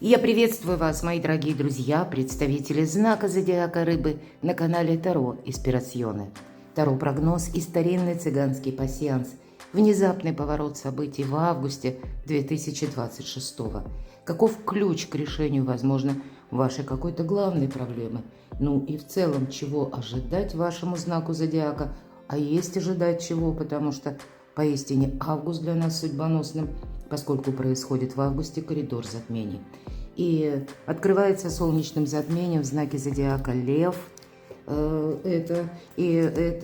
Я приветствую вас, мои дорогие друзья, представители знака зодиака Рыбы на канале Таро Инспирасьоне. Таро-прогноз и старинный цыганский пасьянс. Внезапный поворот событий в августе 2026. Каков ключ к решению, возможно, вашей какой-то главной проблемы? Ну и в целом, чего ожидать вашему знаку зодиака? А есть ожидать чего, потому что поистине август для нас судьбоносным, поскольку происходит в августе коридор затмений. И открывается солнечным затмением в знаке зодиака Лев. Это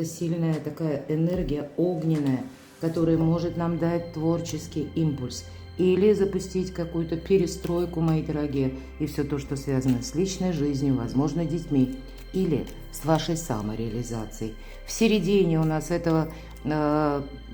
сильная такая энергия огненная, которая может нам дать творческий импульс или запустить какую-то перестройку, мои дорогие, и все то, что связано с личной жизнью, возможно, детьми, или с вашей самореализацией. В середине у нас этого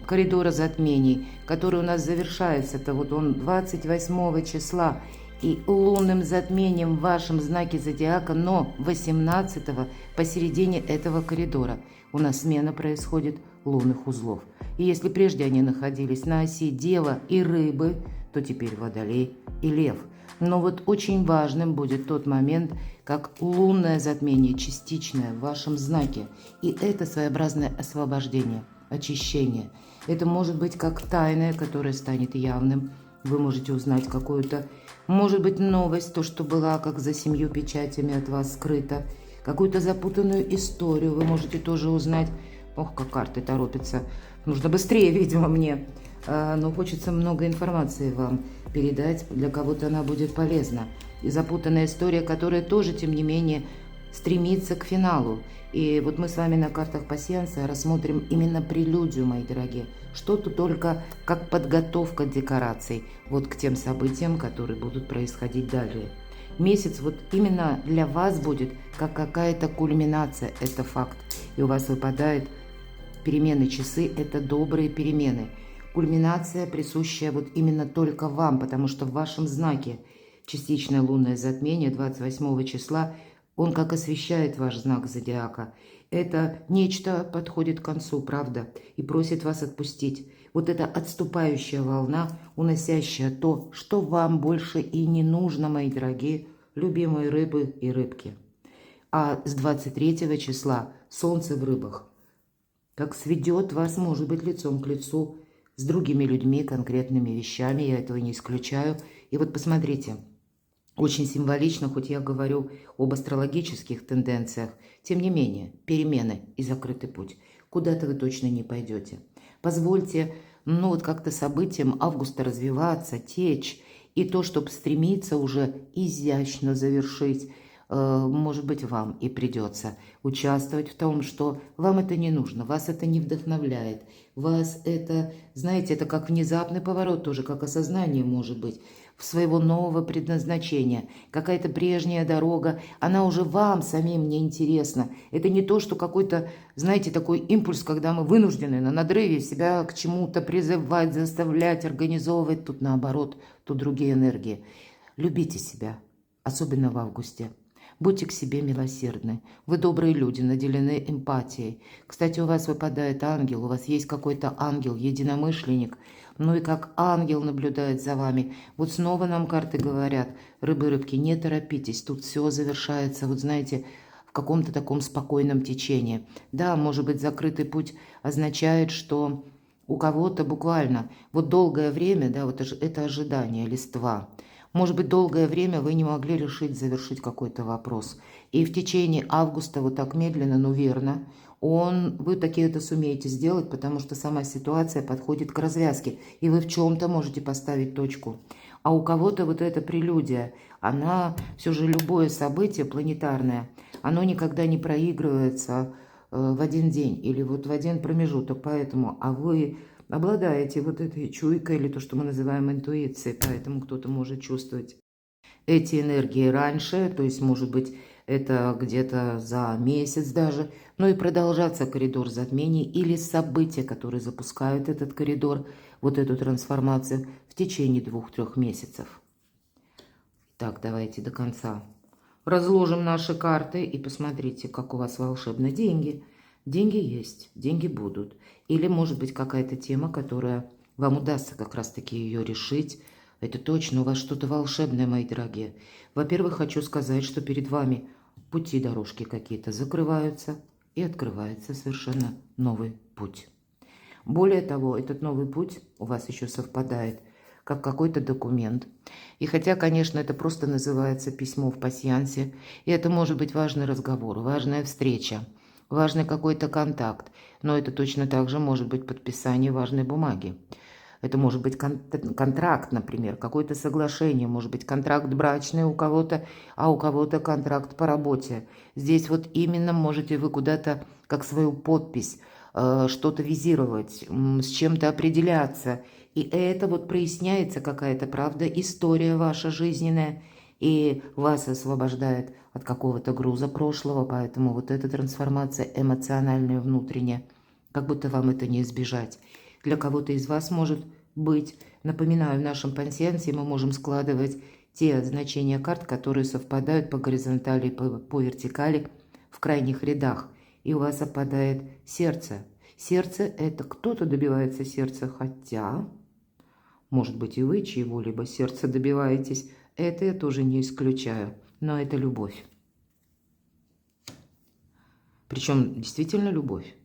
коридора затмений, который у нас завершается, это вот он 28 числа, и лунным затмением в вашем знаке зодиака, но 18-го посередине этого коридора у нас смена происходит лунных узлов. И если прежде они находились на оси Дева и Рыбы, то теперь Водолей и Лев. Но вот очень важным будет тот момент, как лунное затмение частичное в вашем знаке. И это своеобразное освобождение, очищение. Это может быть как тайное, которое станет явным. Вы можете узнать какую-то, может быть, новость, то, что была как за 7 печатями от вас скрыто. Какую-то запутанную историю вы можете тоже узнать. Ох, как карты торопятся. Нужно быстрее, видимо, мне. Но хочется много информации вам передать. Для кого-то она будет полезна. И запутанная история, которая тоже, тем не менее, стремится к финалу. И вот мы с вами на картах пасьянса рассмотрим именно прелюдию, мои дорогие. Что-то только как подготовка декораций вот к тем событиям, которые будут происходить далее. Месяц вот именно для вас будет как какая-то кульминация, это факт. И у вас выпадает перемены часы, это добрые перемены. Кульминация, присущая вот именно только вам, потому что в вашем знаке частичное лунное затмение 28 числа, он как освещает ваш знак зодиака. Это нечто подходит к концу, правда, и просит вас отпустить. Вот эта отступающая волна, уносящая то, что вам больше и не нужно, мои дорогие, любимые рыбы и рыбки. А с 23 числа Солнце в рыбах как сведет вас, может быть, лицом к лицу с другими людьми, конкретными вещами, я этого не исключаю. И вот посмотрите, очень символично, хоть я говорю об астрологических тенденциях, тем не менее, перемены и закрытый путь. Куда-то вы точно не пойдете. Позвольте, вот как-то событиям августа развиваться, течь, и то, чтобы стремиться уже изящно завершить, может быть, вам и придется участвовать в том, что вам это не нужно, вас это не вдохновляет, вас это, знаете, это как внезапный поворот тоже, как осознание может быть своего нового предназначения. Какая-то прежняя дорога, она уже вам самим не интересна. Это не то, что какой-то, знаете, такой импульс, когда мы вынуждены на надрыве себя к чему-то призывать, заставлять, организовывать. Тут наоборот, тут другие энергии. Любите себя, особенно в августе. Будьте к себе милосердны. Вы добрые люди, наделены эмпатией. Кстати, у вас выпадает ангел, у вас есть какой-то ангел, единомышленник. Ну и как ангел наблюдает за вами. Вот снова нам карты говорят, рыбы-рыбки, не торопитесь, тут все завершается, вот знаете, в каком-то таком спокойном течении. Да, может быть, закрытый путь означает, что у кого-то буквально вот долгое время, да, вот это ожидание, листва. Может быть, долгое время вы не могли решить завершить какой-то вопрос. И в течение августа вот так медленно, но верно, вы таки это сумеете сделать, потому что сама ситуация подходит к развязке, и вы в чем-то можете поставить точку. А у кого-то вот эта прелюдия, она все же любое событие планетарное, оно никогда не проигрывается в один день или вот в один промежуток, поэтому, а вы обладаете вот этой чуйкой или то, что мы называем интуицией, поэтому кто-то может чувствовать эти энергии раньше, то есть, может быть, это где-то за месяц даже, но и продолжаться коридор затмений или события, которые запускают этот коридор, вот эту трансформацию в течение 2-3 месяцев. Так, давайте до конца разложим наши карты и посмотрите, как у вас волшебно. Деньги. Деньги есть, деньги будут. Или, может быть, какая-то тема, которая вам удастся как раз-таки ее решить, Это точно у вас что-то волшебное, мои дорогие. Во-первых, хочу сказать, что перед вами пути, дорожки какие-то закрываются и открывается совершенно новый путь. Более того, этот новый путь у вас еще совпадает как какой-то документ. И хотя, конечно, это просто называется письмо в пасьянсе, и это может быть важный разговор, важная встреча, важный какой-то контакт, но это точно так же может быть подписание важной бумаги. Это может быть контракт, например, какое-то соглашение, может быть контракт брачный у кого-то, а у кого-то контракт по работе. Здесь вот именно можете вы куда-то, как свою подпись, что-то визировать, с чем-то определяться. И это вот проясняется какая-то правда, история ваша жизненная, и вас освобождает от какого-то груза прошлого, поэтому вот эта трансформация эмоциональная, внутренняя, как будто вам это не избежать. Для кого-то из вас может быть, напоминаю, в нашем пансиансе мы можем складывать те значения карт, которые совпадают по горизонтали и по вертикали в крайних рядах. И у вас совпадает сердце. Сердце – это кто-то добивается сердца, хотя, может быть, и вы чьего-либо сердца добиваетесь. Это я тоже не исключаю, но это любовь. Причем действительно любовь.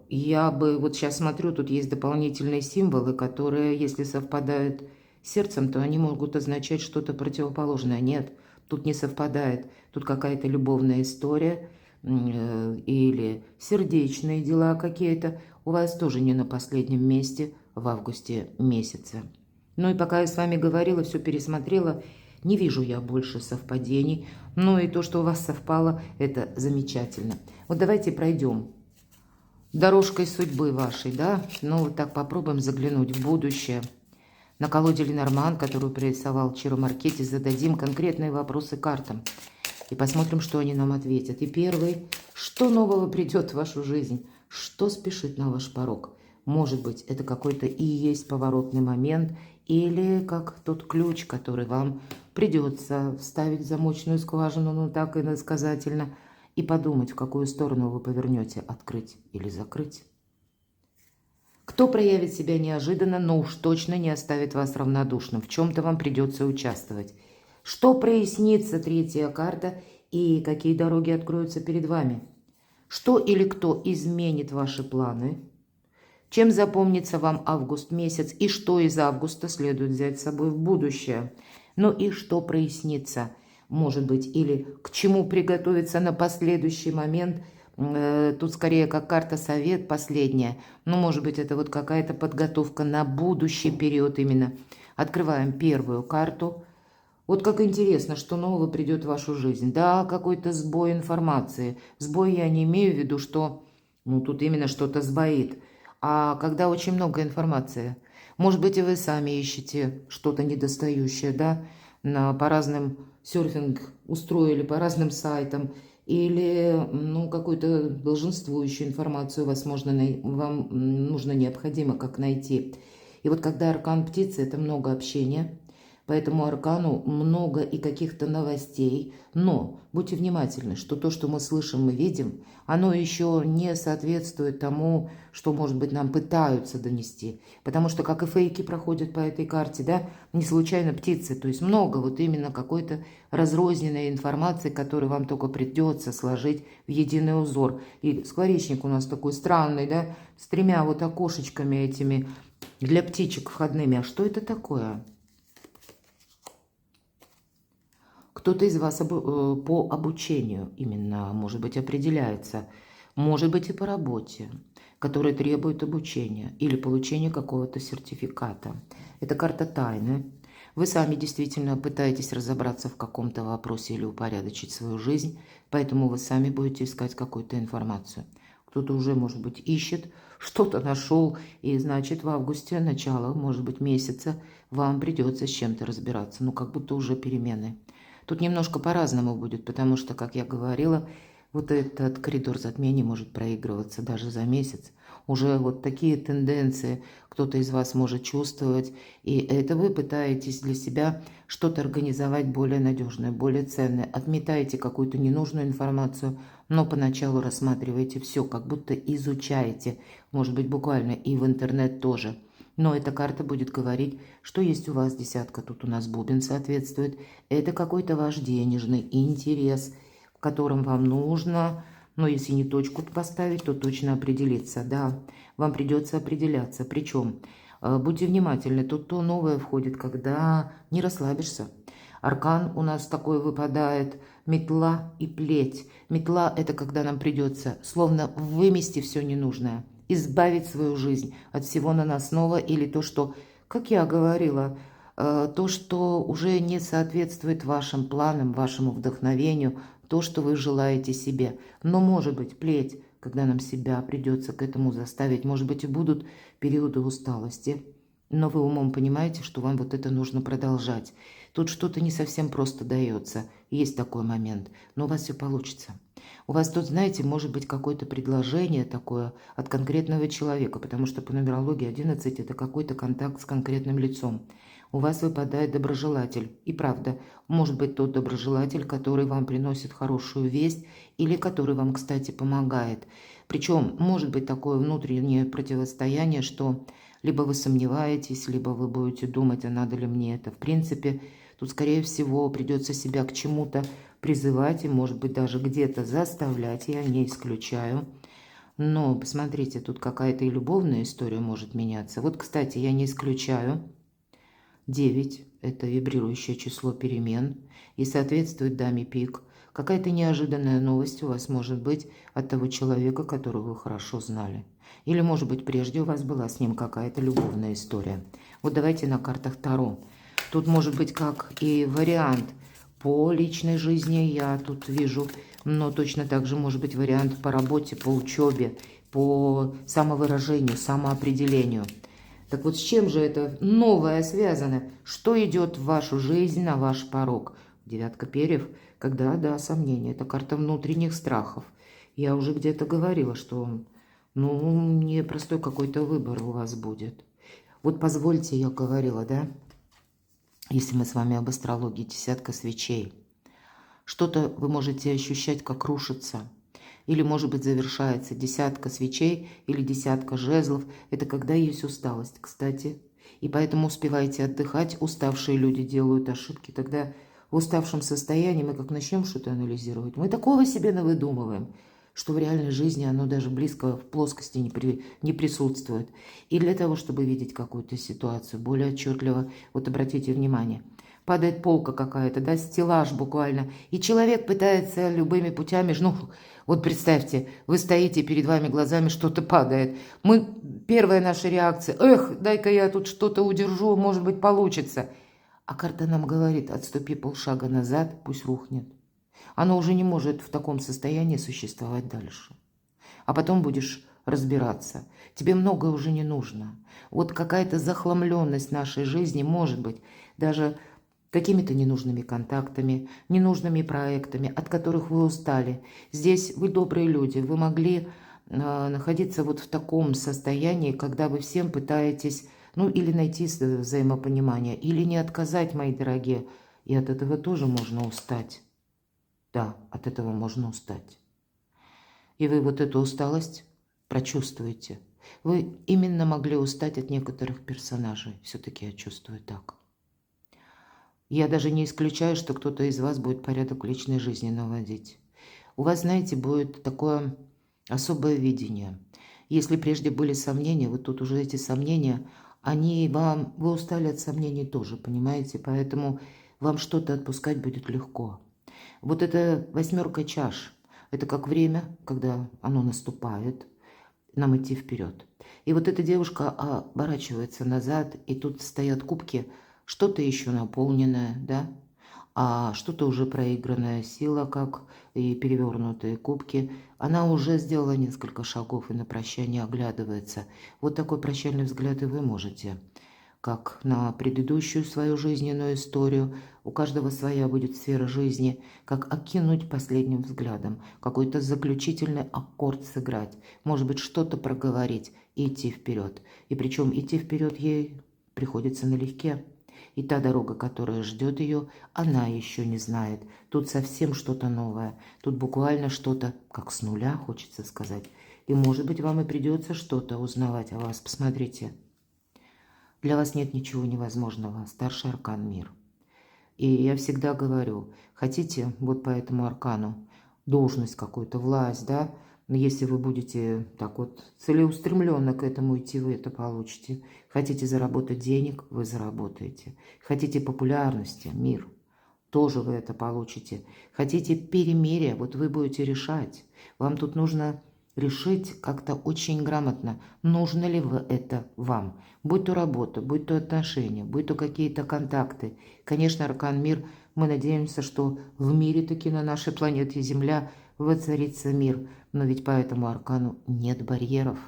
Я бы, вот сейчас смотрю, тут есть дополнительные символы, которые, если совпадают с сердцем, то они могут означать что-то противоположное. Нет, тут не совпадает. Тут какая-то любовная история или сердечные дела какие-то. У вас тоже не на последнем месте в августе месяце. Ну и пока я с вами говорила, все пересмотрела, не вижу я больше совпадений. Ну и то, что у вас совпало, это замечательно. Вот давайте пройдем дорожкой судьбы вашей, да? Ну, вот так попробуем заглянуть в будущее. На колоде Ленорман, которую прорисовал Чиро Маркетти, зададим конкретные вопросы картам. И посмотрим, что они нам ответят. И первый, что нового придет в вашу жизнь? Что спешит на ваш порог? Может быть, это какой-то и есть поворотный момент, или как тот ключ, который вам придется вставить в замочную скважину, ну так иносказательно, и подумать, в какую сторону вы повернете, открыть или закрыть. Кто проявит себя неожиданно, но уж точно не оставит вас равнодушным, в чем-то вам придется участвовать. Что прояснится, третья карта, и какие дороги откроются перед вами? Что или кто изменит ваши планы? Чем запомнится вам август месяц, и что из августа следует взять с собой в будущее? Ну и что прояснится? Может быть, или к чему приготовиться на последующий момент. Тут скорее как карта совет последняя. Ну, может быть, это вот какая-то подготовка на будущий период именно. Открываем первую карту. Вот как интересно, что нового придет в вашу жизнь. Да, какой-то сбой информации. Сбой я не имею в виду, что тут именно что-то сбоит. А когда очень много информации. Может быть, и вы сами ищете что-то недостающее, да, по разным серфинг устроили, по разным сайтам, или какую-то долженствующую информацию вам нужно необходимо как найти. И вот когда аркан птицы, это много общения, поэтому аркану много и каких-то новостей, но будьте внимательны, что то, что мы слышим, мы видим, оно еще не соответствует тому, что, может быть, нам пытаются донести. Потому что, как и фейки проходят по этой карте, да, не случайно птицы, то есть много вот именно какой-то разрозненной информации, которую вам только придется сложить в единый узор. И скворечник у нас такой странный, да, с 3 вот окошечками этими для птичек входными. А что это такое? Кто-то из вас по обучению именно, может быть, определяется, может быть, и по работе, который требует обучения или получения какого-то сертификата. Это карта тайны. Вы сами действительно пытаетесь разобраться в каком-то вопросе или упорядочить свою жизнь, поэтому вы сами будете искать какую-то информацию. Кто-то уже, может быть, ищет, что-то нашел, и значит в августе, начало, может быть, месяца, вам придется с чем-то разбираться, как будто уже перемены. Тут немножко по-разному будет, потому что, как я говорила, вот этот коридор затмений может проигрываться даже за месяц. Уже вот такие тенденции кто-то из вас может чувствовать, и это вы пытаетесь для себя что-то организовать более надежное, более ценное. Отметаете какую-то ненужную информацию, но поначалу рассматриваете все, как будто изучаете, может быть, буквально и в интернет тоже. Но эта карта будет говорить, что есть у вас десятка, тут у нас бубен соответствует. Это какой-то ваш денежный интерес, в котором вам нужно, но если не точку поставить, то точно определиться. Да, вам придется определяться. Причем, будьте внимательны, тут то новое входит, когда не расслабишься. Аркан у нас такой выпадает: метла и плеть. Метла – это когда нам придется словно вымести все ненужное, избавить свою жизнь от всего наносного или то, что, как я говорила, то, что уже не соответствует вашим планам, вашему вдохновению, то, что вы желаете себе. Но может быть плеть, когда нам себя придется к этому заставить, может быть и будут периоды усталости, но вы умом понимаете, что вам вот это нужно продолжать. Тут что-то не совсем просто дается, есть такой момент, но у вас все получится. У вас тут, знаете, может быть какое-то предложение такое от конкретного человека, потому что по нумерологии 11 это какой-то контакт с конкретным лицом. У вас выпадает доброжелатель. И правда, может быть тот доброжелатель, который вам приносит хорошую весть или который вам, кстати, помогает. Причем может быть такое внутреннее противостояние, что либо вы сомневаетесь, либо вы будете думать, а надо ли мне это. В принципе, тут, скорее всего, придется себя к чему-то призывать и, может быть, даже где-то заставлять, я не исключаю. Но, посмотрите, тут какая-то и любовная история может меняться. Вот, кстати, я не исключаю. 9 – это вибрирующее число перемен и соответствует даме пик. Какая-то неожиданная новость у вас может быть от того человека, которого вы хорошо знали. Или, может быть, прежде у вас была с ним какая-то любовная история. Вот давайте на картах Таро. Тут может быть как и вариант по личной жизни, я тут вижу, но точно так же может быть вариант по работе, по учебе, по самовыражению, самоопределению. Так вот, с чем же это новое связано? Что идет в вашу жизнь, на ваш порог? Девятка перьев, когда, да, сомнения. Это карта внутренних страхов. Я уже где-то говорила, что, непростой какой-то выбор у вас будет. Вот позвольте, я говорила, да, если мы с вами об астрологии, десятка свечей. Что-то вы можете ощущать, как рушится. Или, может быть, завершается десятка свечей или десятка жезлов. Это когда есть усталость, кстати. И поэтому успевайте отдыхать. Уставшие люди делают ошибки. Тогда в уставшем состоянии мы как начнем что-то анализировать, мы такого себе навыдумываем, что в реальной жизни оно даже близко в плоскости не присутствует. И для того, чтобы видеть какую-то ситуацию более отчетливо, вот обратите внимание – падает полка какая-то, да, стеллаж буквально, и человек пытается любыми путями, вот представьте, вы стоите, перед вами глазами что-то падает. Первая наша реакция: эх, дай-ка я тут что-то удержу, может быть, получится. А карта нам говорит: отступи полшага назад, пусть рухнет. Оно уже не может в таком состоянии существовать дальше. А потом будешь разбираться. Тебе многое уже не нужно. Вот какая-то захламленность нашей жизни может быть даже какими-то ненужными контактами, ненужными проектами, от которых вы устали. Здесь вы добрые люди, вы могли находиться вот в таком состоянии, когда вы всем пытаетесь, или найти взаимопонимание, или не отказать, мои дорогие. И от этого тоже можно устать. Да, от этого можно устать. И вы вот эту усталость прочувствуете. Вы именно могли устать от некоторых персонажей. Все-таки я чувствую так. Я даже не исключаю, что кто-то из вас будет порядок в личной жизни наводить. У вас, знаете, будет такое особое видение. Если прежде были сомнения, вот тут уже эти сомнения, вы устали от сомнений тоже, понимаете? Поэтому вам что-то отпускать будет легко. Вот эта 8 чаш, это как время, когда оно наступает, нам идти вперед. И вот эта девушка оборачивается назад, и тут стоят кубки, что-то еще наполненное, да, а что-то уже проигранная сила, как и перевернутые кубки. Она уже сделала несколько шагов и на прощание оглядывается. Вот такой прощальный взгляд и вы можете. Как на предыдущую свою жизненную историю, у каждого своя будет сфера жизни, как окинуть последним взглядом, какой-то заключительный аккорд сыграть, может быть, что-то проговорить и идти вперед. И причем идти вперед ей приходится налегке. И та дорога, которая ждет ее, она еще не знает. Тут совсем что-то новое. Тут буквально что-то, как с нуля, хочется сказать. И, может быть, вам и придется что-то узнавать о вас. Посмотрите. Для вас нет ничего невозможного. Старший аркан – мир. И я всегда говорю, хотите вот по этому аркану должность какую-то, власть, да, но если вы будете так вот целеустремленно к этому идти, вы это получите. Хотите заработать денег, вы заработаете. Хотите популярности, мир, тоже вы это получите. Хотите перемирия, вот вы будете решать. Вам тут нужно решить как-то очень грамотно, нужно ли это вам. Будь то работа, будь то отношения, будь то какие-то контакты. Конечно, аркан мир, мы надеемся, что в мире таки на нашей планете Земля воцарится мир. Но ведь по этому аркану нет барьеров.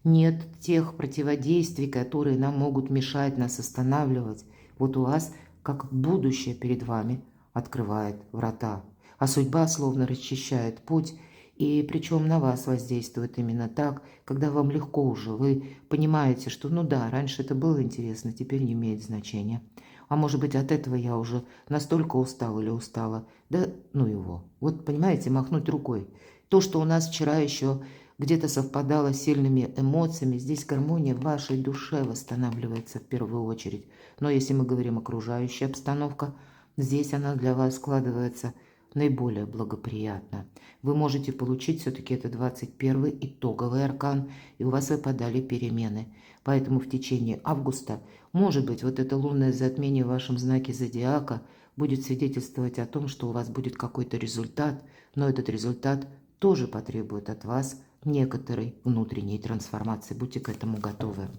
Нет тех противодействий, которые нам могут мешать, нас останавливать. Вот у вас, как будущее перед вами, открывает врата. А судьба словно расчищает путь, и причем на вас воздействует именно так, когда вам легко уже, вы понимаете, что ну да, раньше это было интересно, теперь не имеет значения. А может быть, от этого я уже настолько устал или устала, да ну его. Вот понимаете, махнуть рукой. То, что у нас вчера еще где-то совпадало с сильными эмоциями, здесь гармония в вашей душе восстанавливается в первую очередь. Но если мы говорим окружающая обстановка, здесь она для вас складывается наиболее благоприятно. Вы можете получить все-таки это 21-й итоговый аркан, и у вас выпадали перемены. Поэтому в течение августа, может быть, вот это лунное затмение в вашем знаке зодиака будет свидетельствовать о том, что у вас будет какой-то результат, но этот результат тоже потребует от вас некоторой внутренней трансформации. Будьте к этому готовы.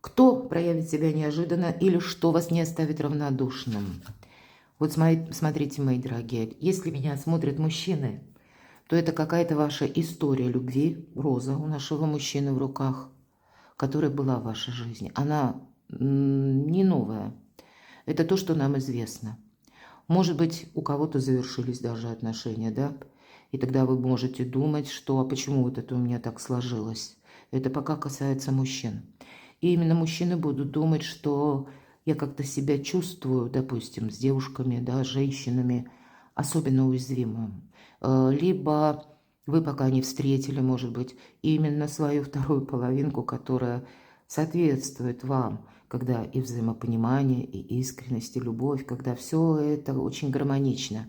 Кто проявит себя неожиданно или что вас не оставит равнодушным? Вот смотрите, мои дорогие, если меня смотрят мужчины, то это какая-то ваша история любви, роза у нашего мужчины в руках, которая была в вашей жизни. Она не новая. Это то, что нам известно. Может быть, у кого-то завершились даже отношения, да? И тогда вы можете думать, что а почему вот это у меня так сложилось? Это пока касается мужчин. И именно мужчины будут думать, что я как-то себя чувствую, допустим, с девушками, да, женщинами, особенно уязвимым. Либо вы пока не встретили, может быть, именно свою вторую половинку, которая соответствует вам, когда и взаимопонимание, и искренность, и любовь, когда все это очень гармонично.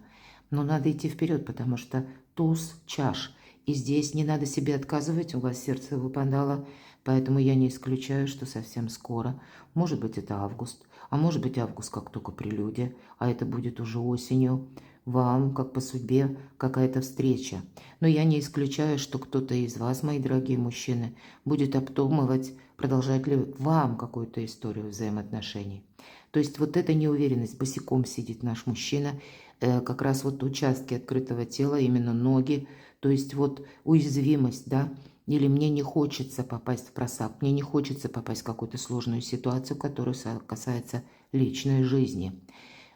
Но надо идти вперед, потому что туз чаш. И здесь не надо себе отказывать, у вас сердце выпадало, поэтому я не исключаю, что совсем скоро, может быть, это август, а может быть, август как только прелюдия, а это будет уже осенью, вам, как по судьбе, какая-то встреча. Но я не исключаю, что кто-то из вас, мои дорогие мужчины, будет обдумывать, продолжать ли вам какую-то историю взаимоотношений. То есть вот эта неуверенность, босиком сидит наш мужчина, как раз вот участки открытого тела, именно ноги, то есть вот уязвимость, да, или мне не хочется попасть в просак, мне не хочется попасть в какую-то сложную ситуацию, которая касается личной жизни.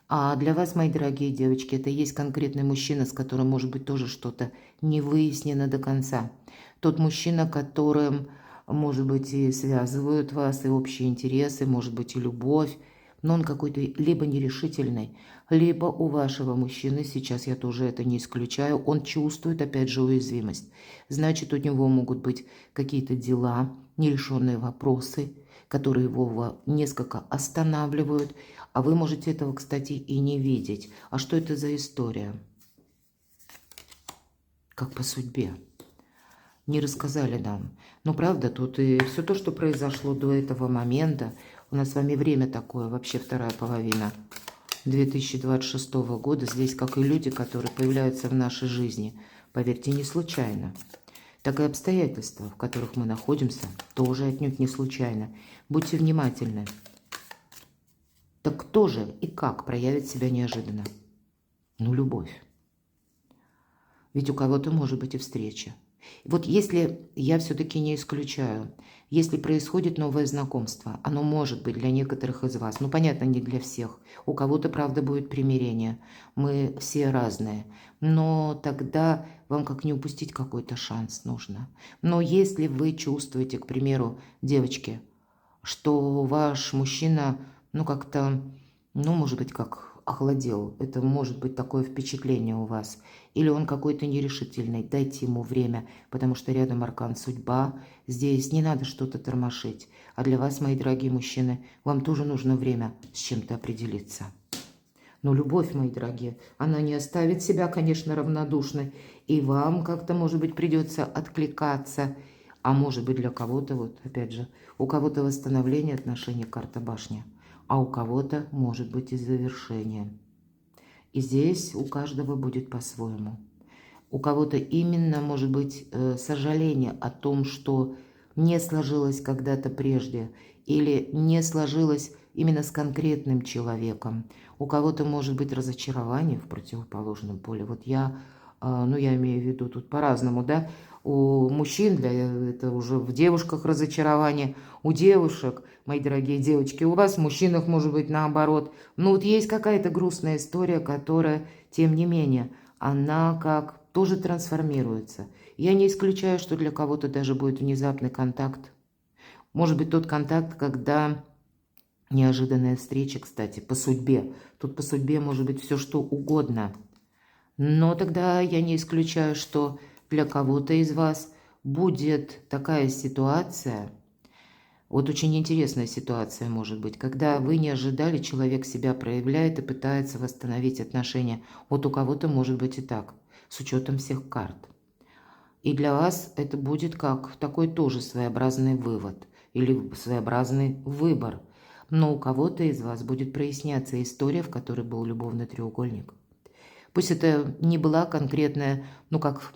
А для вас, мои дорогие девочки, это есть конкретный мужчина, с которым, может быть, тоже что-то не выяснено до конца. Тот мужчина, которым, может быть, и связывают вас, и общие интересы, может быть, и любовь, но он какой-то либо нерешительный, либо у вашего мужчины, сейчас я тоже это не исключаю, он чувствует, опять же, уязвимость. Значит, у него могут быть какие-то дела, нерешенные вопросы, которые его несколько останавливают, а вы можете этого, кстати, и не видеть. А что это за история? Как по судьбе. Не рассказали нам. Но правда, тут и все то, что произошло до этого момента, у нас с вами время такое, вообще вторая половина 2026 года, здесь как и люди, которые появляются в нашей жизни, поверьте, не случайно. Так и обстоятельства, в которых мы находимся, тоже отнюдь не случайно. Будьте внимательны. Так кто же и как проявит себя неожиданно? Ну, любовь. Ведь у кого-то может быть и встреча. Вот если, я все-таки не исключаю, если происходит новое знакомство, оно может быть для некоторых из вас, ну, понятно, не для всех. У кого-то, правда, будет примирение. Мы все разные. Но тогда вам как не упустить какой-то шанс нужно. Но если вы чувствуете, к примеру, девочки, что ваш мужчина, ну, как-то, ну, может быть, как охладел. Это может быть такое впечатление у вас. Или он какой-то нерешительный. Дайте ему время, потому что рядом аркан судьба. Здесь не надо что-то тормошить. А для вас, мои дорогие мужчины, вам тоже нужно время с чем-то определиться. Но любовь, мои дорогие, она не оставит себя, конечно, равнодушной. И вам как-то, может быть, придется откликаться. А может быть, для кого-то, вот опять же, у кого-то восстановление отношений, карта башня. А у кого-то, может быть, и завершение. И здесь у каждого будет по-своему. У кого-то именно, может быть, сожаление о том, что не сложилось когда-то прежде, или не сложилось именно с конкретным человеком. У кого-то может быть разочарование в противоположном поле. Вот я имею в виду тут по-разному, да. У мужчин это уже в девушках разочарование, у девушек, мои дорогие девочки, у вас в мужчинах может быть наоборот. Ну вот есть какая-то грустная история, которая, тем не менее, она как тоже трансформируется. Я не исключаю, что для кого-то даже будет внезапный контакт. Может быть тот контакт, когда неожиданная встреча, кстати, по судьбе. Тут по судьбе может быть все что угодно. Но тогда я не исключаю, что для кого-то из вас будет такая ситуация, вот очень интересная ситуация может быть, когда вы не ожидали, человек себя проявляет и пытается восстановить отношения. Вот у кого-то может быть и так, с учетом всех карт. И для вас это будет как такой тоже своеобразный вывод или своеобразный выбор. Но у кого-то из вас будет проясняться история, в которой был любовный треугольник. Пусть это не была конкретная, как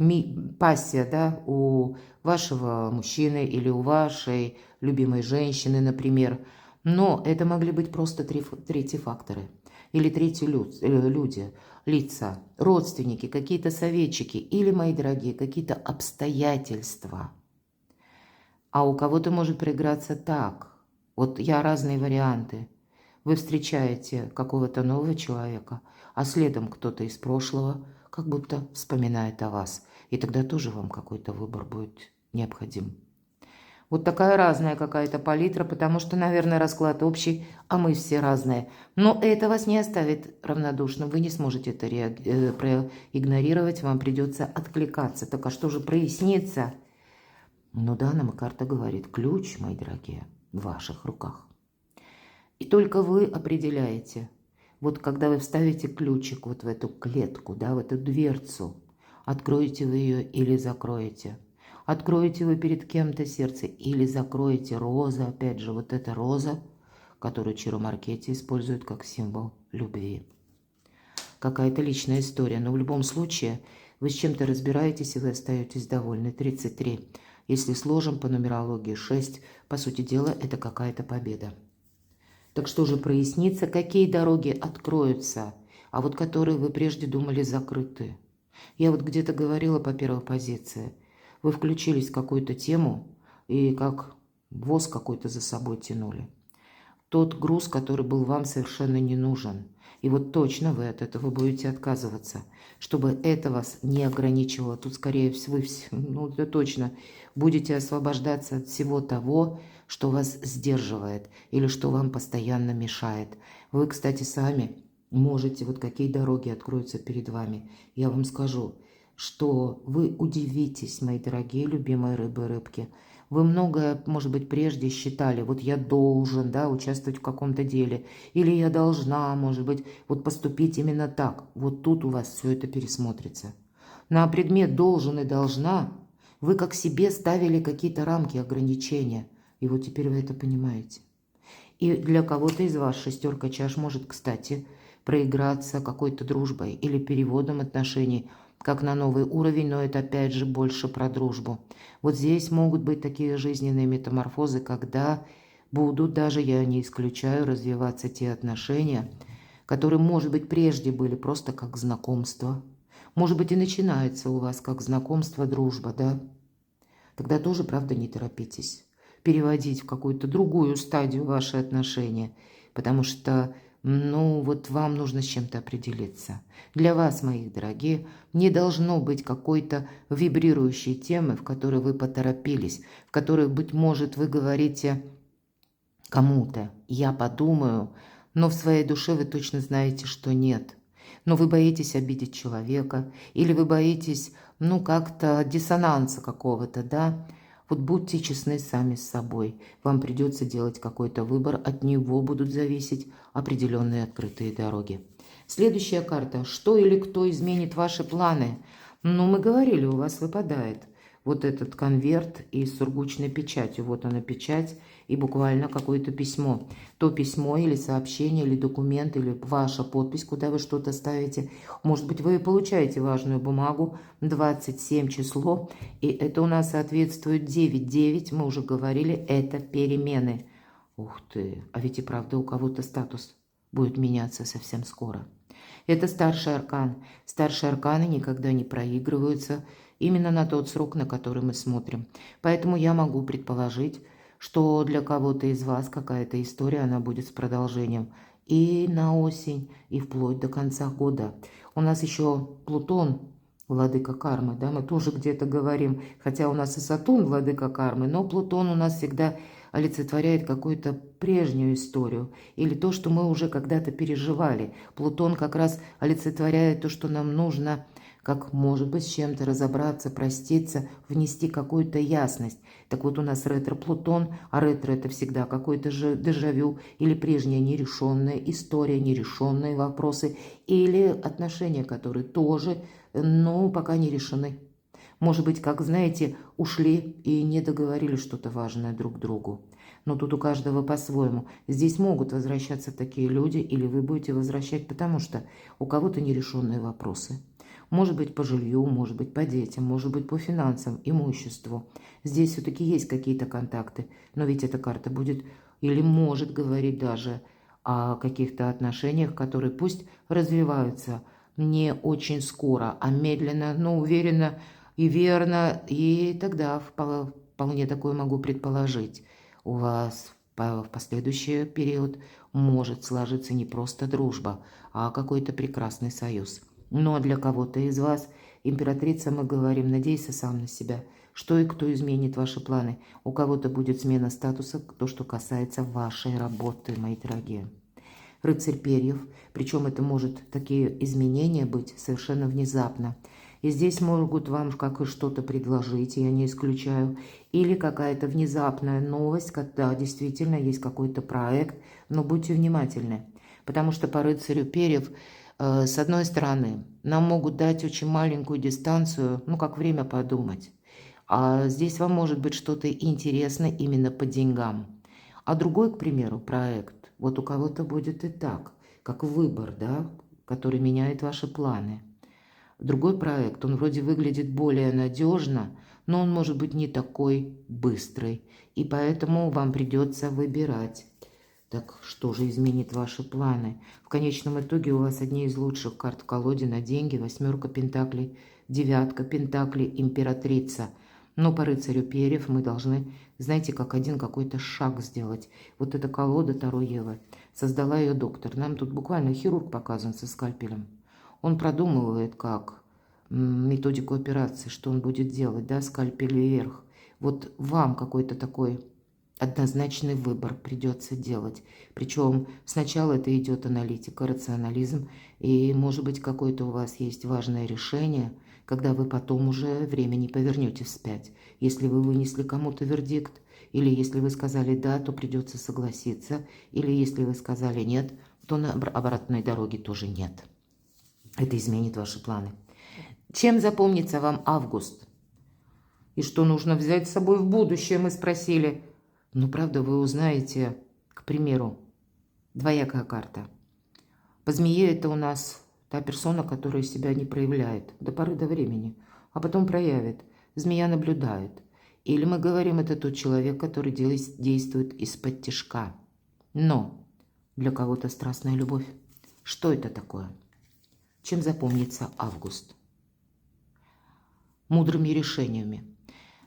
пассия, да, у вашего мужчины или у вашей любимой женщины, например. Но это могли быть просто третьи факторы. Или третьи люди, лица, родственники, какие-то советчики. Или, мои дорогие, какие-то обстоятельства. А у кого-то может проиграться так. Вот я разные варианты. Вы встречаете какого-то нового человека, а следом кто-то из прошлого как будто вспоминает о вас. И тогда тоже вам какой-то выбор будет необходим. Вот такая разная какая-то палитра, потому что, наверное, расклад общий, а мы все разные. Но это вас не оставит равнодушным, вы не сможете это проигнорировать, вам придется откликаться. Так а что же прояснится? Ну да, нам и карта говорит, ключ, мои дорогие, в ваших руках. И только вы определяете, вот когда вы вставите ключик вот в эту клетку, да, в эту дверцу, откроете вы ее или закроете. Откроете вы перед кем-то сердце или закроете. Роза, опять же, вот эта роза, которую Чиромаркетти использует как символ любви. Какая-то личная история, но в любом случае вы с чем-то разбираетесь, и вы остаетесь довольны. 33. Если сложим по нумерологии 6, по сути дела, это какая-то победа. Так что же прояснится, какие дороги откроются, а вот которые вы прежде думали закрыты. Я вот где-то говорила по первой позиции. Вы включились в какую-то тему и как воз какой-то за собой тянули. Тот груз, который был вам совершенно не нужен. И вот точно вы от этого будете отказываться, чтобы это вас не ограничивало. Тут, скорее всего, вы, это точно, будете освобождаться от всего того, что вас сдерживает или что вам постоянно мешает. Вы, кстати, сами можете, вот какие дороги откроются перед вами. Я вам скажу, что вы удивитесь, мои дорогие любимые рыбы и рыбки. Вы многое, может быть, прежде считали, вот я должен, да, участвовать в каком-то деле, или я должна, может быть, вот поступить именно так. Вот тут у вас все это пересмотрится. На предмет должен и должна вы как себе ставили какие-то рамки, ограничения, и вот теперь вы это понимаете. И для кого-то из вас шестерка чаш может, кстати, проиграться какой-то дружбой или переводом отношений, как на новый уровень, но это опять же больше про дружбу. Вот здесь могут быть такие жизненные метаморфозы, когда будут, даже я не исключаю, развиваться те отношения, которые, может быть, прежде были просто как знакомство. Может быть, и начинается у вас как знакомство, дружба, да? Тогда тоже, правда, не торопитесь переводить в какую-то другую стадию ваши отношения, потому что вот вам нужно с чем-то определиться. Для вас, моих дорогие, не должно быть какой-то вибрирующей темы, в которой вы поторопились, в которой, быть может, вы говорите кому-то: я подумаю, но в своей душе вы точно знаете, что нет. Но вы боитесь обидеть человека, или вы боитесь, как-то диссонанса какого-то, да? Вот будьте честны сами с собой. Вам придется делать какой-то выбор, от него будут зависеть определенные открытые дороги. Следующая карта. Что или кто изменит ваши планы? Мы говорили, у вас выпадает вот этот конверт и с сургучной печатью. Вот она печать и буквально какое-то письмо. То письмо или сообщение, или документ, или ваша подпись, куда вы что-то ставите. Может быть, вы получаете важную бумагу, 27 число, и это у нас соответствует 9-9, мы уже говорили, это перемены. Ух ты, а ведь и правда у кого-то статус будет меняться совсем скоро. Это старший аркан. Старшие арканы никогда не проигрываются именно на тот срок, на который мы смотрим. Поэтому я могу предположить, что для кого-то из вас какая-то история, она будет с продолжением и на осень, и вплоть до конца года. У нас еще Плутон, владыка кармы, да, мы тоже где-то говорим, хотя у нас и Сатурн, владыка кармы, но Плутон у нас всегда олицетворяет какую-то прежнюю историю или то, что мы уже когда-то переживали. Плутон как раз олицетворяет то, что нам нужно, как, может быть, с чем-то разобраться, проститься, внести какую-то ясность. Так вот, у нас ретро-Плутон, а ретро – это всегда какой-то же дежавю или прежняя нерешенная история, нерешенные вопросы или отношения, которые тоже, пока не решены. Может быть, как, знаете, ушли и не договорили что-то важное друг другу. Но тут у каждого по-своему. Здесь могут возвращаться такие люди, или вы будете возвращать, потому что у кого-то нерешенные вопросы. Может быть, по жилью, может быть, по детям, может быть, по финансам, имуществу. Здесь все-таки есть какие-то контакты, но ведь эта карта будет или может говорить даже о каких-то отношениях, которые пусть развиваются не очень скоро, а медленно, но уверенно, и верно, и тогда вполне такое могу предположить. У вас в последующий период может сложиться не просто дружба, а какой-то прекрасный союз. Но для кого-то из вас, императрица, мы говорим, надейся сам на себя. Что и кто изменит ваши планы. У кого-то будет смена статуса, то, что касается вашей работы, мои дорогие. Рыцарь перьев, причем это может такие изменения быть совершенно внезапно. И здесь могут вам как и что-то предложить, я не исключаю, или какая-то внезапная новость, когда действительно есть какой-то проект, но будьте внимательны, потому что по рыцарю перьев, с одной стороны, нам могут дать очень маленькую дистанцию, как время подумать, а здесь вам может быть что-то интересное именно по деньгам. А другой, к примеру, проект, вот у кого-то будет и так, как выбор, да, который меняет ваши планы. Другой проект, он вроде выглядит более надежно, но он может быть не такой быстрый, и поэтому вам придется выбирать. Так что же изменит ваши планы? В конечном итоге у вас одни из лучших карт в колоде на деньги: 8 пентаклей, 9 пентаклей, императрица. Но по рыцарю перьев мы должны, знаете, как один какой-то шаг сделать. Вот эта колода Таро Ева, создала ее доктор. Нам тут буквально хирург показан со скальпелем. Он продумывает, как методику операции, что он будет делать, да, скальпель вверх. Вот вам какой-то такой однозначный выбор придется делать. Причем сначала это идет аналитика, рационализм, и, может быть, какое-то у вас есть важное решение, когда вы потом уже время не повернете вспять. Если вы вынесли кому-то вердикт, или если вы сказали «да», то придется согласиться, или если вы сказали «нет», то на обратной дороге тоже «нет». Это изменит ваши планы. Чем запомнится вам август? И что нужно взять с собой в будущее, мы спросили. Правда, вы узнаете, к примеру, двоякая карта. По змее это у нас та персона, которая себя не проявляет до поры до времени, а потом проявит. Змея наблюдает. Или мы говорим, это тот человек, который действует из-под тишка. Но для кого-то страстная любовь. Что это такое? Чем запомнится август? Мудрыми решениями.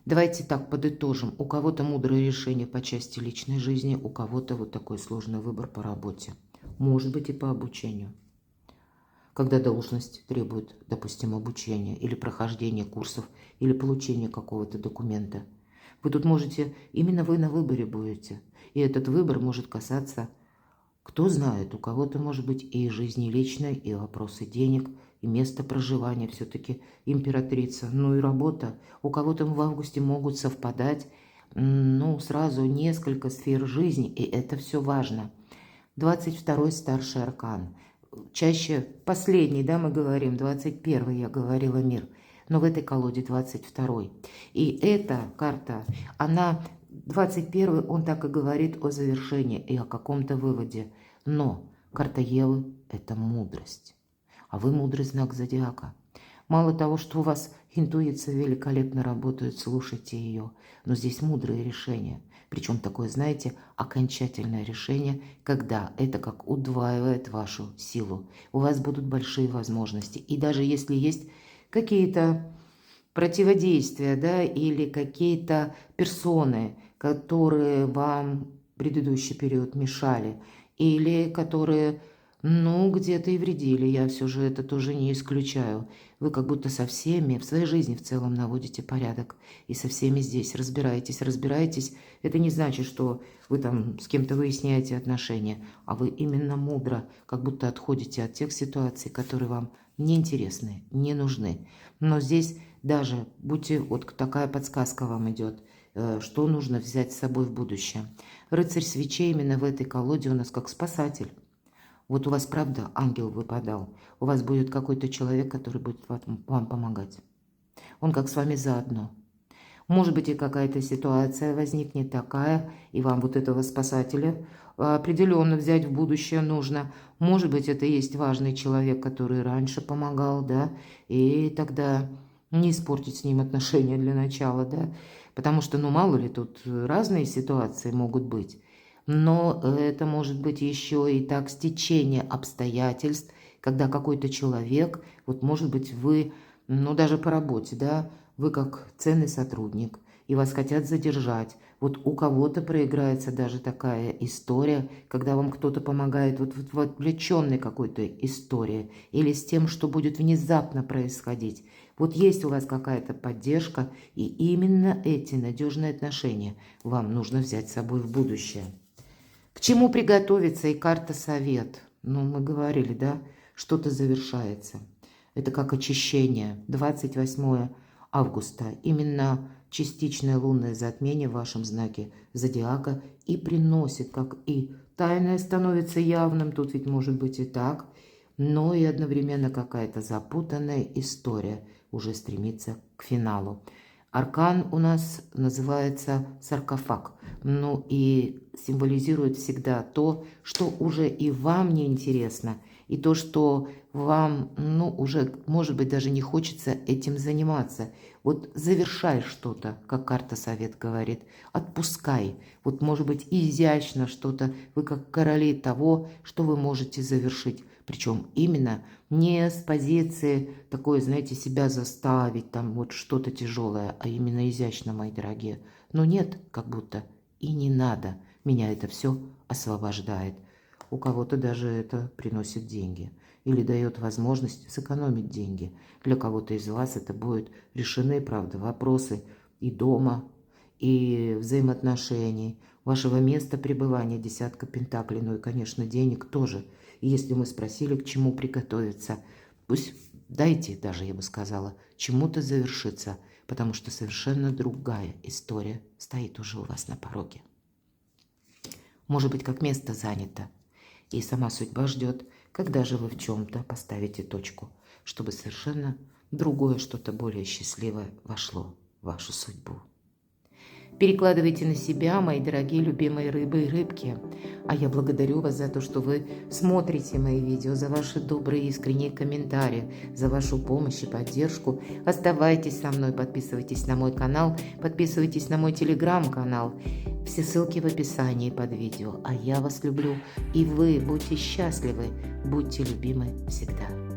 Давайте так подытожим. У кого-то мудрое решение по части личной жизни, у кого-то вот такой сложный выбор по работе. Может быть и по обучению. Когда должность требует, допустим, обучения или прохождения курсов, или получения какого-то документа. Вы тут можете, именно вы на выборе будете. И этот выбор может касаться Кто знает, у кого-то может быть и жизнь личная, и вопросы денег, и место проживания, все-таки императрица, ну и работа. У кого-то в августе могут совпадать, ну, сразу несколько сфер жизни, и это все важно. 22-й старший аркан. Чаще последний, да, мы говорим, 21-й я говорила мир, но в этой колоде 22-й. И эта карта, она, 21-й, он так и говорит о завершении и о каком-то выводе. Но карта Евы – это мудрость. А вы мудрый знак зодиака. Мало того, что у вас интуиция великолепно работает, слушайте ее, но здесь мудрые решения. Причем такое, знаете, окончательное решение, когда это как удваивает вашу силу. У вас будут большие возможности. И даже если есть какие-то противодействия, да, или какие-то персоны, которые вам в предыдущий период мешали, или которые, ну, где-то и вредили, я все же это тоже не исключаю. Вы как будто со всеми в своей жизни в целом наводите порядок. И со всеми здесь разбираетесь. Это не значит, что вы там с кем-то выясняете отношения, а вы именно мудро, как будто отходите от тех ситуаций, которые вам неинтересны, не нужны. Но здесь даже, будьте, вот такая подсказка вам идет, что нужно взять с собой в будущее. Рыцарь свечей именно в этой колоде у нас как спасатель. Вот у вас, правда, ангел выпадал. У вас будет какой-то человек, который будет вам помогать. Он как с вами заодно. Может быть, и какая-то ситуация возникнет такая, и вам вот этого спасателя определенно взять в будущее нужно. Может быть, это и есть важный человек, который раньше помогал, да, и тогда не испортить с ним отношения для начала, да, потому что, ну, мало ли, тут разные ситуации могут быть. Но это может быть еще и так стечение обстоятельств, когда какой-то человек, вот может быть вы, ну даже по работе, да, вы как ценный сотрудник, и вас хотят задержать. Вот у кого-то проиграется даже такая история, когда вам кто-то помогает вот в отвлеченной какой-то истории или с тем, что будет внезапно происходить. Вот есть у вас какая-то поддержка, и именно эти надежные отношения вам нужно взять с собой в будущее. К чему приготовиться и карта совет? Ну, мы говорили, да, что-то завершается. Это как очищение. 28 августа. Именно частичное лунное затмение в вашем знаке зодиака и приносит, как и тайное становится явным, тут ведь может быть и так, но и одновременно какая-то запутанная история уже стремится к финалу. Аркан у нас называется саркофаг, ну и символизирует всегда то, что уже и вам не интересно, и то, что вам, ну, уже, может быть, даже не хочется этим заниматься. Вот завершай что-то, как карта совет говорит, отпускай. Вот, может быть, изящно что-то, вы как короли того, что вы можете завершить. Причем именно не с позиции такой, знаете, себя заставить, там вот что-то тяжелое, а именно изящно, мои дорогие. Но нет, как будто и не надо. Меня это все освобождает. У кого-то даже это приносит деньги или дает возможность сэкономить деньги. Для кого-то из вас это будут решены, правда, вопросы и дома, и взаимоотношений, вашего места пребывания, десятка пентаклей, ну и, конечно, денег тоже. И если мы спросили, к чему приготовиться, пусть дайте, даже я бы сказала, чему-то завершиться, потому что совершенно другая история стоит уже у вас на пороге. Может быть, как место занято, и сама судьба ждет, когда же вы в чем-то поставите точку, чтобы совершенно другое, что-то более счастливое вошло в вашу судьбу. Перекладывайте на себя, мои дорогие любимые рыбы и рыбки. А я благодарю вас за то, что вы смотрите мои видео, за ваши добрые искренние комментарии, за вашу помощь и поддержку. Оставайтесь со мной, подписывайтесь на мой канал, подписывайтесь на мой телеграм-канал. Все ссылки в описании под видео. А я вас люблю, и вы будьте счастливы, будьте любимы всегда.